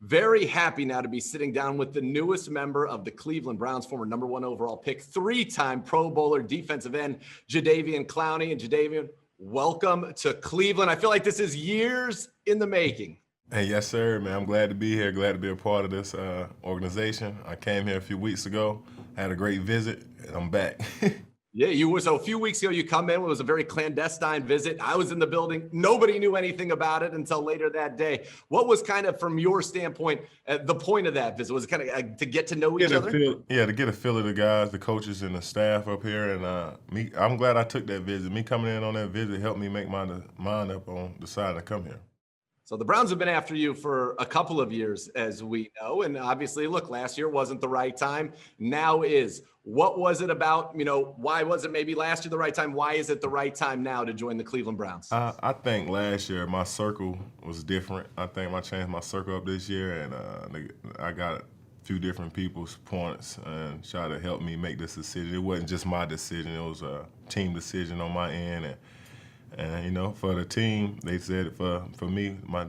Very happy now to be sitting down with the newest member of the Cleveland Browns, former #1 overall pick, three-time Pro Bowler, defensive end, Jadeveon Clowney. And Jadeveon, welcome to Cleveland. I feel like this is years in the making. Hey, yes, sir, man. I'm glad to be here. Glad to be a part of this organization. I came here a few weeks ago, had a great visit, and I'm back. Yeah, you were. So a few weeks ago, you come in. It was a very clandestine visit. I was in the building. Nobody knew anything about it until later that day. What was kind of, from your standpoint, the point of that visit? Was it kind of to get to know each other? To get a feel of the guys, the coaches, and the staff up here. And I'm glad I took that visit. Me coming in on that visit helped me make my mind up on deciding to come here. So the Browns have been after you for a couple of years, as we know. And obviously, look, last year wasn't the right time. Now is. What was it about? Why was it maybe last year the right time? Why is it the right time now to join the Cleveland Browns? I think last year my circle was different. I think I changed my circle up this year, and I got a few different people's points and try to help me make this decision. It wasn't just my decision. It was a team decision on my end. And for the team, they said for me, my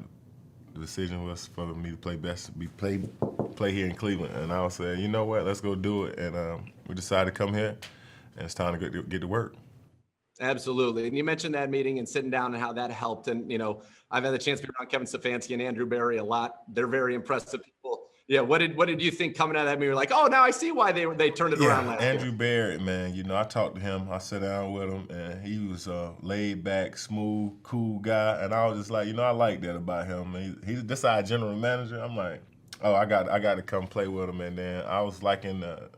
decision was for me to play here in Cleveland. And I was saying, you know what, let's go do it. And we decided to come here, and it's time to get to work. Absolutely. And you mentioned that meeting and sitting down and how that helped. And, I've had the chance to be around Kevin Stefanski and Andrew Berry a lot. They're very impressive people. Yeah, what did you think coming out of that meeting? You're like, oh, now I see why they turned it around last year. Andrew Berry, man, I talked to him. I sat down with him, and he was a laid-back, smooth, cool guy. And I was just like, I like that about him. He's this our general manager. I'm like, oh, I got to come play with him. And then I was liking the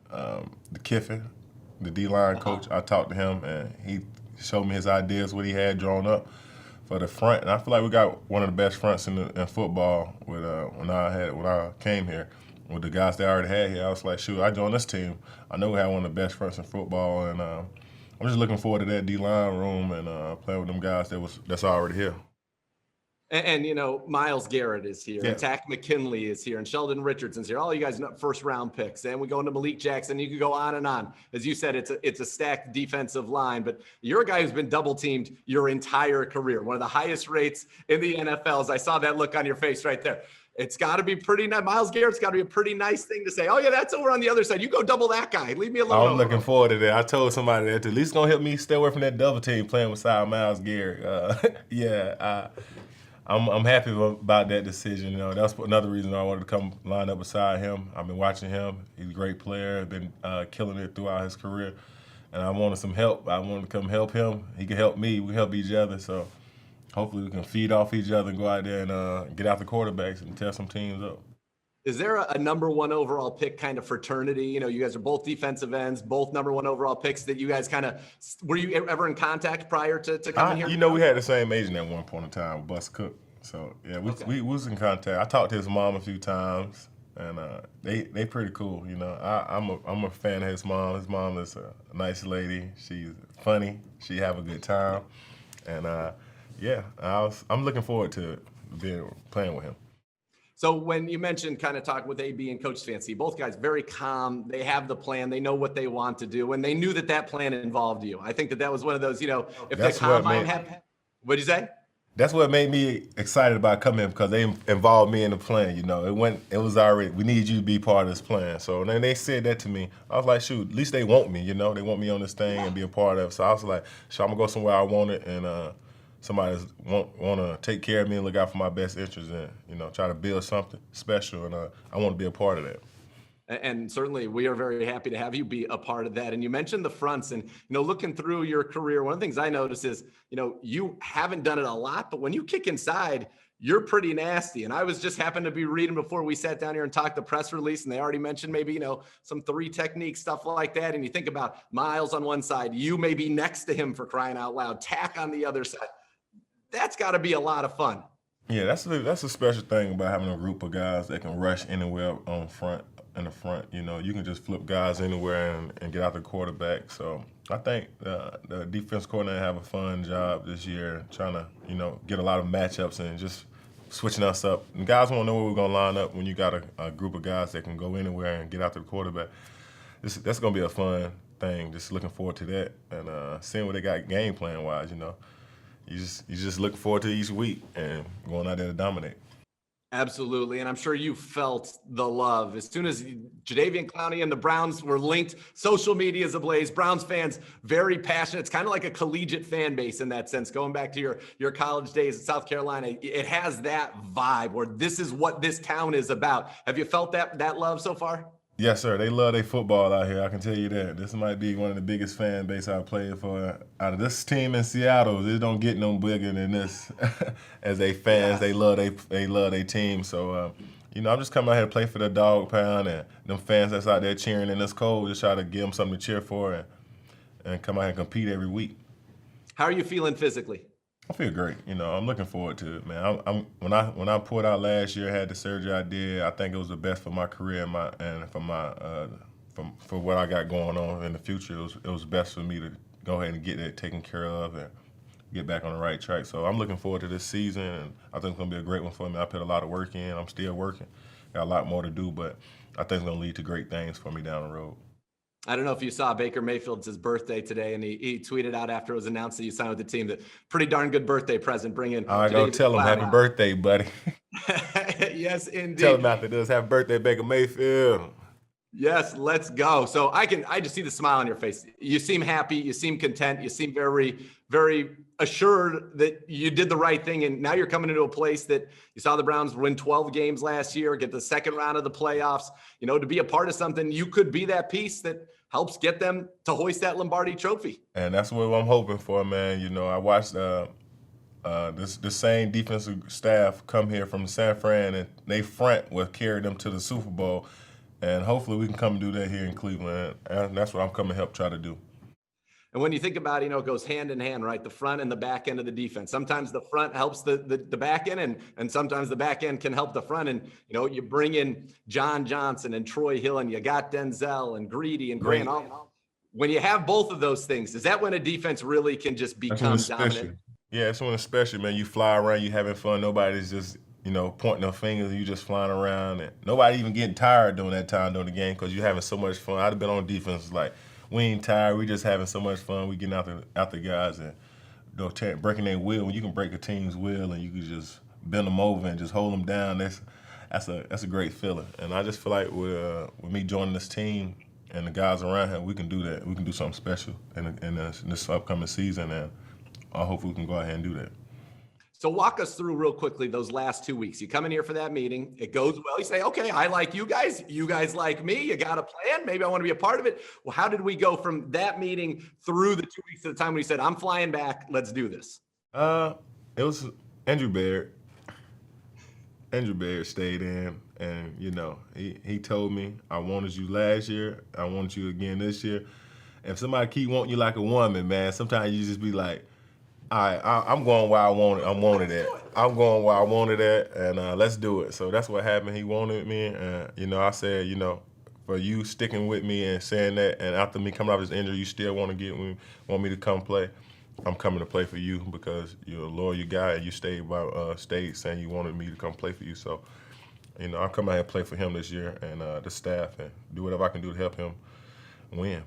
Kiffin, the D-line coach. I talked to him, and he showed me his ideas, what he had drawn up for the front. And I feel like we got one of the best fronts in football with when I came here with the guys that I already had here. I was like, shoot, I joined this team. I know we have one of the best fronts in football, and I'm just looking forward to that D-line room and playing with them guys that's already here. And Myles Garrett is here, Yeah. and Tack McKinley is here, and Sheldon Richardson's here. All you guys know first-round picks. And we go into Malik Jackson. You could go on and on. As you said, it's a stacked defensive line. But you're a guy who's been double-teamed your entire career, one of the highest rates in the NFL. I saw that look on your face right there. It's got to be pretty nice. Myles Garrett's got to be a pretty nice thing to say. Oh, yeah, that's over on the other side. You go double that guy. Leave me alone. I'm looking forward to that. I told somebody that at least going to help me stay away from that double team playing beside Myles Garrett. I'm happy about that decision. That's another reason I wanted to come line up beside him. I've been watching him. He's a great player. Been killing it throughout his career. And I wanted some help. I wanted to come help him. He can help me. We help each other. So hopefully we can feed off each other and go out there and get out the quarterbacks and tear some teams up. Is there a #1 overall pick kind of fraternity? You guys are both defensive ends, both #1 overall picks that you guys were you ever in contact prior to coming here? We had the same agent at one point in time, Bus Cook. So, yeah, we was in contact. I talked to his mom a few times, and they pretty cool, I'm a fan of his mom. His mom is a nice lady. She's funny. She have a good time. And, I'm looking forward to playing with him. So when you mentioned kind of talking with AB and Coach Stefanski, both guys very calm. They have the plan. They know what they want to do, and they knew that plan involved you. I think that was one of those, if the calm mind had. What'd you say? That's what made me excited about coming here because they involved me in the plan. It was already, we need you to be part of this plan. So then they said that to me. I was like, shoot, at least they want me. They want me on this thing and be a part of it. So I was like, sure, I'm gonna go somewhere I want it, and somebody want to take care of me and look out for my best interests, and try to build something special, and I want to be a part of that. And certainly we are very happy to have you be a part of that. And you mentioned the fronts, and, looking through your career, one of the things I noticed is, you haven't done it a lot, but when you kick inside, you're pretty nasty. And I was just happened to be reading before we sat down here and talked the press release, and they already mentioned maybe, some 3 technique stuff like that. And you think about Myles on one side, you may be next to him, for crying out loud, Tack on the other side. That's got to be a lot of fun. Yeah, that's a special thing about having a group of guys that can rush anywhere in the front. You can just flip guys anywhere and get out the quarterback. So I think the defense coordinator have a fun job this year, trying to get a lot of matchups and just switching us up. And guys want to know where we're gonna line up when you got a group of guys that can go anywhere and get out to the quarterback. That's gonna be a fun thing. Just looking forward to that and seeing what they got game plan wise. You just look forward to each week and going out there to dominate. Absolutely. And I'm sure you felt the love as soon as Jadeveon Clowney and the Browns were linked. Social media is ablaze. Browns fans, very passionate. It's kind of like a collegiate fan base in that sense. Going back to your college days in South Carolina, it has that vibe where this is what this town is about. Have you felt that love so far? Yes, sir. They love their football out here. I can tell you that. This might be one of the biggest fan base I've played for. Out of this team in Seattle, it don't get no bigger than this. As they fans, they love their team. So, I'm just coming out here to play for the dog pound and them fans that's out there cheering in this cold. Just try to give them something to cheer for and come out here and compete every week. How are you feeling physically? I feel great. I'm looking forward to it, man. When I pulled out last year, had the surgery I did. I think it was the best for my career and for what I got going on in the future. It was best for me to go ahead and get that taken care of and get back on the right track. So I'm looking forward to this season, and I think it's gonna be a great one for me. I put a lot of work in. I'm still working. Got a lot more to do, but I think it's gonna lead to great things for me down the road. I don't know if you saw Baker Mayfield's his birthday today, and he tweeted out after it was announced that you signed with the team that pretty darn good birthday present. Bringing I go tell him happy birthday, buddy. Yes, indeed. Tell him after this, happy birthday, Baker Mayfield. Yes, let's go. So I just see the smile on your face. You seem happy. You seem content. You seem very, very assured that you did the right thing. And now you're coming into a place that you saw the Browns win 12 games last year, get the second round of the playoffs. To be a part of something, you could be that piece that helps get them to hoist that Lombardi trophy. And that's what I'm hoping for, man. I watched the same defensive staff come here from San Fran, and they front will carry them to the Super Bowl. And hopefully we can come and do that here in Cleveland. And that's what I'm coming to help try to do. And when you think about it, it goes hand in hand, right? The front and the back end of the defense. Sometimes the front helps the back end, and sometimes the back end can help the front. And, you bring in John Johnson and Troy Hill, and you got Denzel and Greedy and Grant. When you have both of those things, is that when a defense really can just become dominant? Yeah, it's when it's special, man. You fly around, you having fun. Nobody's just pointing their fingers, you just flying around, and nobody even getting tired during that time during the game because you're having so much fun. I'd have been on defense like, we ain't tired, we just having so much fun. We getting out the guys and breaking their will. When you can break a team's will and you can just bend them over and just hold them down, that's a great feeling. And I just feel like with me joining this team and the guys around here, we can do that. We can do something special in this upcoming season, and I hope we can go ahead and do that. So walk us through real quickly those last 2 weeks. You come in here for that meeting. It goes well. You say, okay, I like you guys. You guys like me. You got a plan. Maybe I want to be a part of it. Well, how did we go from that meeting through the 2 weeks at the time when you said, I'm flying back, let's do this? It was Andrew Baird. Andrew Baird stayed in, and, he told me, I wanted you last year. I want you again this year. And if somebody keep wanting you like a woman, man, sometimes you just be like, all right, I'm going where I wanted it. I'm going where I wanted it, and let's do it. So that's what happened. He wanted me, and I said, for you sticking with me and saying that, and after me coming off this injury, you still want me to come play. I'm coming to play for you because you're a loyal guy, and you stayed saying you wanted me to come play for you. So, I'll come out here and play for him this year and the staff, and do whatever I can do to help him win.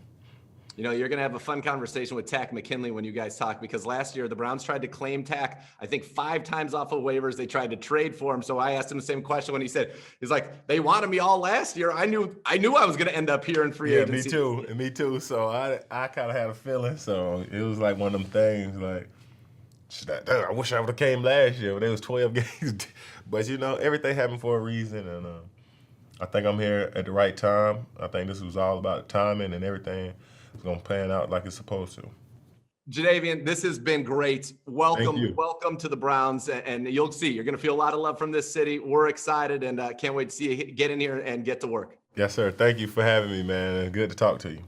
You're going to have a fun conversation with Tack McKinley when you guys talk, because last year the Browns tried to claim Tack, I think 5 times off of waivers. They tried to trade for him. So I asked him the same question when he's like, they wanted me all last year. I knew I was going to end up here in free agency. Me too. So I kind of had a feeling. So it was like one of them things like, I wish I would have came last year when there was 12 games. But everything happened for a reason, and I think I'm here at the right time. I think this was all about timing, and everything is going to pan out like it's supposed to. Jadeveon, this has been great. Welcome to the Browns, and you'll see, you're going to feel a lot of love from this city. We're excited, and can't wait to see you get in here and get to work. Yes, sir. Thank you for having me, man. Good to talk to you.